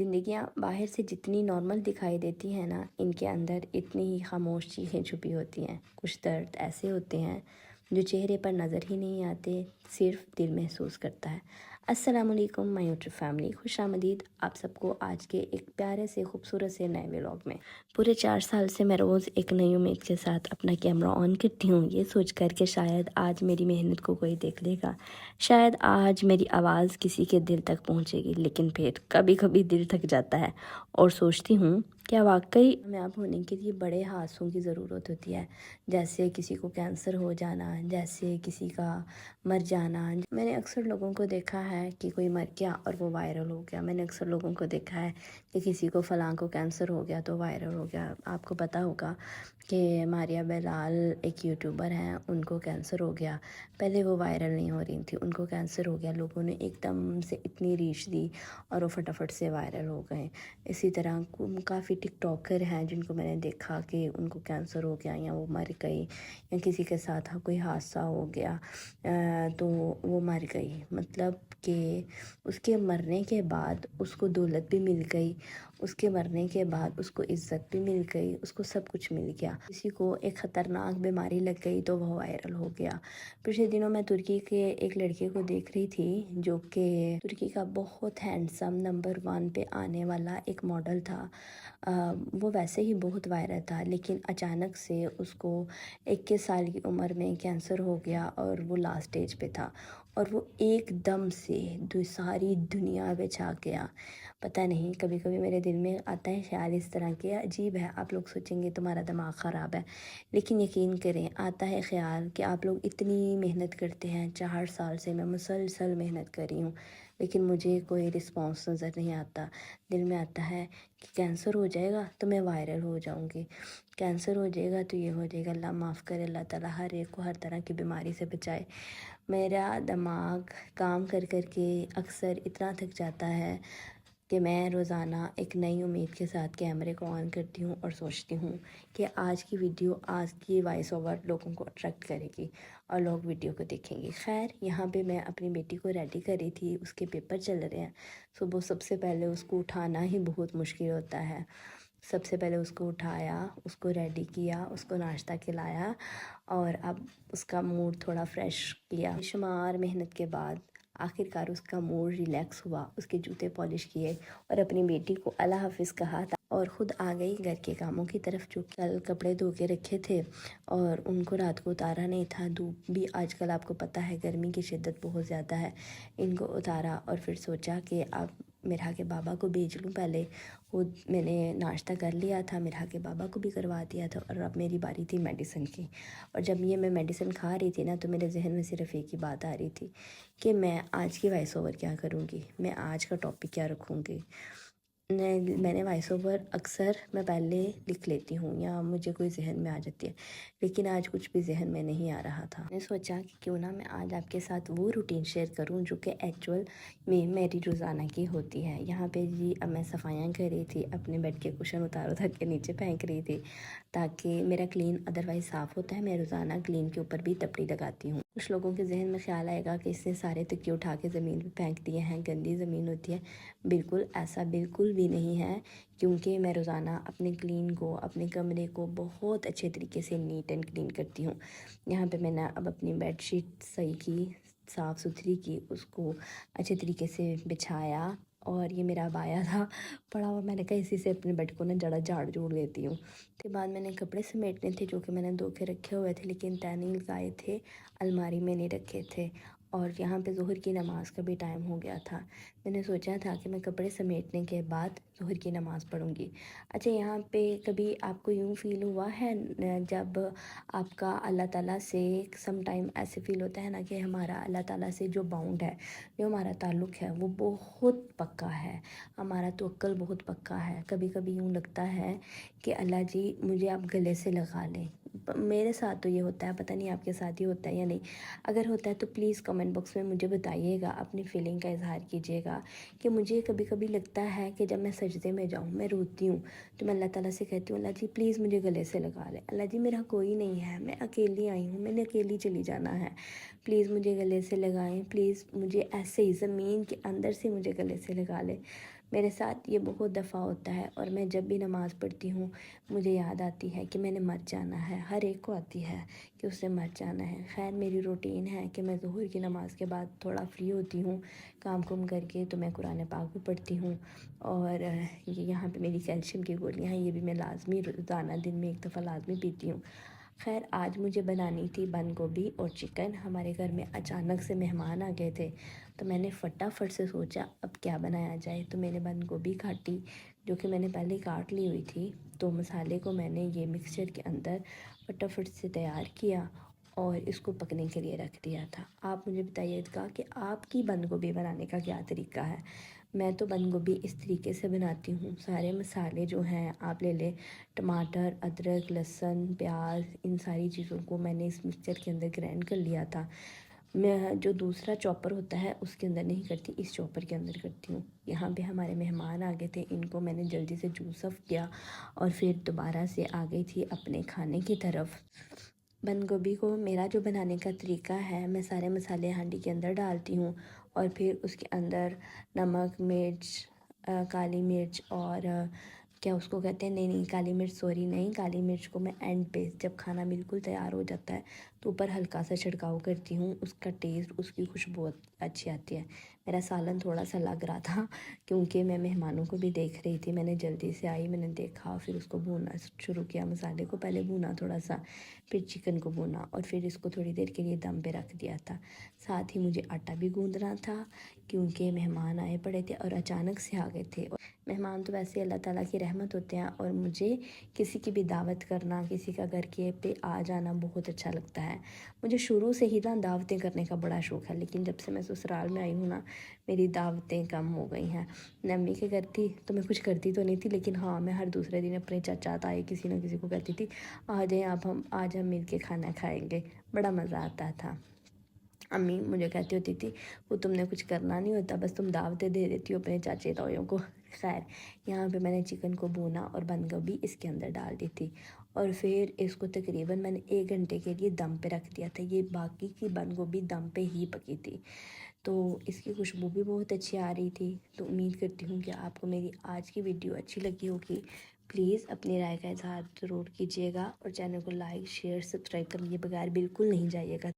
زندگیاں باہر سے جتنی نارمل دکھائی دیتی ہیں نا، ان کے اندر اتنی ہی خاموش چیزیں چھپی ہوتی ہیں۔ کچھ درد ایسے ہوتے ہیں جو چہرے پر نظر ہی نہیں آتے، صرف دل محسوس کرتا ہے۔ السلام علیکم مائی یوٹیوب فیملی، خوش آمدید آپ سب کو آج کے ایک پیارے سے خوبصورت سے نئے ولاگ میں۔ پورے 4 سال سے میں روز ایک نئی امید کے ساتھ اپنا کیمرہ آن کرتی ہوں، یہ سوچ کر کہ شاید آج میری محنت کو کوئی دیکھ لے گا، شاید آج میری آواز کسی کے دل تک پہنچے گی۔ لیکن پھر کبھی کبھی دل تھک جاتا ہے اور سوچتی ہوں کیا واقعی کامیاب ہونے کے لیے بڑے حادثوں کی ضرورت ہوتی ہے، جیسے کسی کو کینسر ہو جانا، جیسے کسی کا مر جانا۔ میں نے اکثر لوگوں کو دیکھا ہے کہ کوئی مر گیا اور وہ وائرل ہو گیا، میں نے اکثر لوگوں کو دیکھا ہے کہ کسی کو فلاں کو کینسر ہو گیا تو وائرل ہو گیا۔ آپ کو پتہ ہوگا کہ ماریہ بلال ایک یوٹیوبر ہیں، ان کو کینسر ہو گیا، پہلے وہ وائرل نہیں ہو رہی تھی، ان کو کینسر ہو گیا، لوگوں نے ایک دم سے اتنی ریچ دی اور وہ فٹافٹ سے وائرل ہو گئے۔ اسی طرح کافی ٹک ٹاکر ہیں جن کو میں نے دیکھا کہ ان کو کینسر ہو گیا یا وہ مر گئی، یا کسی کے ساتھ کوئی حادثہ ہو گیا تو وہ مر گئی۔ مطلب کہ اس کے مرنے کے بعد اس کو دولت بھی مل گئی، اس کے مرنے کے بعد اس کو عزت بھی مل گئی، اس کو سب کچھ مل گیا۔ کسی کو ایک خطرناک بیماری لگ گئی تو وہ وائرل ہو گیا۔ پچھلے دنوں میں ترکی کے ایک لڑکے کو دیکھ رہی تھی جو کہ ترکی کا بہت ہینڈسم نمبر 1 پہ آنے والا ایک ماڈل تھا۔ وہ ویسے ہی بہت وائرل تھا، لیکن اچانک سے اس کو 21 سال کی عمر میں کینسر ہو گیا اور وہ لاسٹ سٹیج پہ تھا، اور وہ ایک دم سے ساری دنیا پہ چھا گیا۔ پتہ نہیں، کبھی کبھی میرے دل میں آتا ہے خیال اس طرح کے، عجیب ہے، آپ لوگ سوچیں گے تمہارا دماغ خراب ہے، لیکن یقین کریں آتا ہے خیال کہ آپ لوگ اتنی محنت کرتے ہیں، 4 سال سے میں مسلسل محنت کر رہی ہوں، لیکن مجھے کوئی رسپانس نظر نہیں آتا۔ دل میں آتا ہے کہ کینسر ہو جائے گا تو میں وائرل ہو جاؤں گی، کینسر ہو جائے گا تو یہ ہو جائے گا۔ اللہ معاف کرے، اللہ تعالیٰ ہر ایک کو ہر طرح کی بیماری سے بچائے۔ میرا دماغ کام کر کر کے اکثر اتنا تھک جاتا ہے کہ میں روزانہ ایک نئی امید کے ساتھ کیمرے کو آن کرتی ہوں اور سوچتی ہوں کہ آج کی ویڈیو، آج کی وائس اوور لوگوں کو اٹریکٹ کرے گی اور لوگ ویڈیو کو دیکھیں گے۔ خیر، یہاں پہ میں اپنی بیٹی کو ریڈی کر رہی تھی، اس کے پیپر چل رہے ہیں۔ صبح سب سے پہلے اس کو اٹھانا ہی بہت مشکل ہوتا ہے۔ سب سے پہلے اس کو اٹھایا، اس کو ریڈی کیا، اس کو ناشتہ کھلایا، اور اب اس کا موڈ تھوڑا فریش کیا۔ شمار محنت کے بعد آخر کار اس کا موڈ ریلیکس ہوا، اس کے جوتے پالش کیے اور اپنی بیٹی کو اللہ حافظ کہا تھا، اور خود آ گئی گھر کے کاموں کی طرف۔ جو کل کپڑے دھو کے رکھے تھے اور ان کو رات کو اتارا نہیں تھا، دھوپ بھی آج کل آپ کو پتہ ہے گرمی کی شدت بہت زیادہ ہے، ان کو اتارا اور پھر سوچا کہ اب میرا کے بابا کو بھیج لوں۔ پہلے خود میں نے ناشتہ کر لیا تھا، میرا کے بابا کو بھی کروا دیا تھا، اور اب میری باری تھی میڈیسن کی۔ اور جب یہ میں میڈیسن کھا رہی تھی نا تو میرے ذہن میں صرف ایک ہی بات آ رہی تھی کہ میں آج کی وائس اوور کیا کروں گی، میں آج کا ٹاپک کیا رکھوں گی۔ میں نے وائس اوور اکثر میں پہلے لکھ لیتی ہوں یا مجھے کوئی ذہن میں آ جاتی ہے، لیکن آج کچھ بھی ذہن میں نہیں آ رہا تھا۔ میں نے سوچا کہ کیوں نہ میں آج آپ کے ساتھ وہ روٹین شیئر کروں جو کہ ایکچول میں میری روزانہ کی ہوتی ہے۔ یہاں پہ جی اب میں صفائیاں کر رہی تھی، اپنے بیڈ کے کشن اتار اتار کے نیچے پھینک رہی تھی تاکہ میرا کلین ادروائز صاف ہوتا ہے۔ میں روزانہ کلین کے اوپر بھی تپڑی لگاتی ہوں۔ کچھ لوگوں کے ذہن میں خیال آئے گا کہ اس نے سارے تکیے اٹھا کے زمین پہ پھینک دیے ہیں، گندی زمین ہوتی ہے۔ بالکل ایسا بالکل بھی نہیں ہے، کیونکہ میں روزانہ اپنے کلین کو، اپنے کمرے کو بہت اچھے طریقے سے نیٹ اینڈ کلین کرتی ہوں۔ یہاں پہ میں نے اب اپنی بیڈ شیٹ صحیح کی، صاف ستھری کی، اس کو اچھے طریقے سے بچھایا، اور یہ میرا عبایا تھا پڑا ہوا، میں نے کہا اسی سے اپنے بیڈ کو نا جھاڑ جوڑ دیتی ہوں۔ اس کے بعد میں نے کپڑے سمیٹنے تھے جو کہ میں نے دھو کے رکھے ہوئے تھے، لیکن تہہ نہیں لگائے تھے، الماری میں نہیں رکھے تھے، اور یہاں پہ ظہر کی نماز کا بھی ٹائم ہو گیا تھا۔ میں نے سوچا تھا کہ میں کپڑے سمیٹنے کے بعد ظہر کی نماز پڑھوں گی۔ اچھا، یہاں پہ کبھی آپ کو یوں فیل ہوا ہے جب آپ کا اللہ تعالیٰ سے سم ٹائم ایسے فیل ہوتا ہے نا کہ ہمارا اللہ تعالیٰ سے جو باؤنڈ ہے، جو ہمارا تعلق ہے وہ بہت پکا ہے، ہمارا توکل بہت پکا ہے۔ کبھی کبھی یوں لگتا ہے کہ اللہ جی مجھے آپ گلے سے لگا لیں۔ میرے ساتھ تو یہ ہوتا ہے، پتہ نہیں آپ کے ساتھ ہی ہوتا ہے یا نہیں۔ اگر ہوتا ہے تو پلیز کمنٹ باکس میں مجھے بتائیے گا، اپنی فیلنگ کا اظہار کیجیے گا کہ مجھے کبھی کبھی لگتا ہے کہ جب میں سجدے میں جاؤں، میں روتی ہوں، تو میں اللہ تعالیٰ سے کہتی ہوں اللہ جی پلیز مجھے گلے سے لگا لیں، اللہ جی میرا کوئی نہیں ہے، میں اکیلی آئی ہوں، میں نے اکیلی چلی جانا ہے، پلیز مجھے گلے سے لگائیں، پلیز مجھے ایسے ہی زمین کے اندر سے مجھے گلے سے لگا لیں۔ میرے ساتھ یہ بہت دفعہ ہوتا ہے، اور میں جب بھی نماز پڑھتی ہوں مجھے یاد آتی ہے کہ میں نے مر جانا ہے، ہر ایک کو آتی ہے کہ اس نے مر جانا ہے۔ خیر میری روٹین ہے کہ میں ظہر کی نماز کے بعد تھوڑا فری ہوتی ہوں کام کر کے، تو میں قرآن پاک بھی پڑھتی ہوں، اور یہاں پہ میری کیلشیم کی گولیاں ہیں، یہ بھی میں لازمی روزانہ دن میں ایک دفعہ لازمی پیتی ہوں۔ خیر آج مجھے بنانی تھی بند گوبھی اور چکن۔ ہمارے گھر میں اچانک سے مہمان آ گئے تھے، تو میں نے فٹافٹ سے سوچا اب کیا بنایا جائے، تو میں نے بند گوبھی کاٹی جو کہ میں نے پہلے کاٹ لی ہوئی تھی، تو مسالے کو میں نے یہ مکسچر کے اندر فٹافٹ سے تیار کیا اور اس کو پکنے کے لیے رکھ دیا تھا۔ آپ مجھے بتائیے گا کہ آپ کی بند گوبھی بنانے کا کیا طریقہ ہے؟ میں تو بند گوبھی اس طریقے سے بناتی ہوں، سارے مسالے جو ہیں آپ لے لیں، ٹماٹر، ادرک، لہسن، پیاز، ان ساری چیزوں کو میں نے اس مکسچر کے اندر گرائنڈ کر لیا تھا۔ میں جو دوسرا چاپر ہوتا ہے اس کے اندر نہیں کرتی، اس چاپر کے اندر کرتی ہوں۔ یہاں پہ ہمارے مہمان آ گئے تھے، ان کو میں نے جلدی سے جوس آف کیا اور پھر دوبارہ سے آ گئی تھی اپنے کھانے کی طرف۔ بند گوبھی کو میرا جو بنانے کا طریقہ ہے، میں سارے مسالے ہانڈی کے اندر ڈالتی ہوں اور پھر اس کے اندر نمک، مرچ، کالی مرچ اور کیا اس کو کہتے ہیں، نہیں کالی مرچ، سوری نہیں، کالی مرچ کو میں اینڈ پہ جب کھانا بالکل تیار ہو جاتا ہے تو اوپر ہلکا سا چھڑکاؤ کرتی ہوں، اس کا ٹیسٹ، اس کی خوشبو اچھی آتی ہے۔ میرا سالن تھوڑا سا لگ رہا تھا کیونکہ میں مہمانوں کو بھی دیکھ رہی تھی، میں نے جلدی سے آئی، میں نے دیکھا، پھر اس کو بھونا شروع کیا، مسالے کو پہلے بھونا تھوڑا سا، پھر چکن کو بھونا اور پھر اس کو تھوڑی دیر کے لیے دم پہ رکھ دیا تھا۔ ساتھ ہی مجھے آٹا بھی گوندنا تھا کیونکہ مہمان آئے پڑے تھے اور اچانک سے آ گئے تھے۔ مہمان تو ویسے اللہ تعالیٰ کی رحمت ہوتے ہیں، اور مجھے کسی کی بھی دعوت کرنا، کسی کا گھر کے پہ آ جانا بہت اچھا لگتا ہے۔ مجھے شروع سے ہی نا دعوتیں کرنے کا بڑا شوق ہے، لیکن جب سے میں سسرال میں آئی ہوں نا میری دعوتیں کم ہو گئی ہیں۔ میں امی کے گھر تھی تو میں کچھ کرتی تو نہیں تھی، لیکن ہاں میں ہر دوسرے دن اپنے چچا تائے کسی نہ کسی کو کہتی تھی آ جائیں آپ، آج ہم مل کے کھانا کھائیں گے، بڑا مزہ آتا تھا۔ امی مجھے کہتی ہوتی تھی وہ تم نے کچھ کرنا نہیں ہوتا، بس تم دعوتیں دے دیتی ہو اپنے چاچے تاؤیوں کو۔ خیر یہاں پہ میں نے چکن کو بھونا اور بند گوبھی اس کے اندر ڈال دی تھی، اور پھر اس کو تقریباً میں نے 1 گھنٹے کے لیے دم پہ رکھ دیا تھا۔ یہ باقی کی بند گوبھی دم پہ ہی پکی تھی، تو اس کی خوشبو بھی بہت اچھی آ رہی تھی۔ تو امید کرتی ہوں کہ آپ کو میری آج کی ویڈیو اچھی لگی ہوگی۔ پلیز اپنی رائے کا اظہار ضرور کیجیے گا، اور چینل کو لائک، شیئر، سبسکرائب کرنے کے بغیر بالکل نہیں جائیے گا۔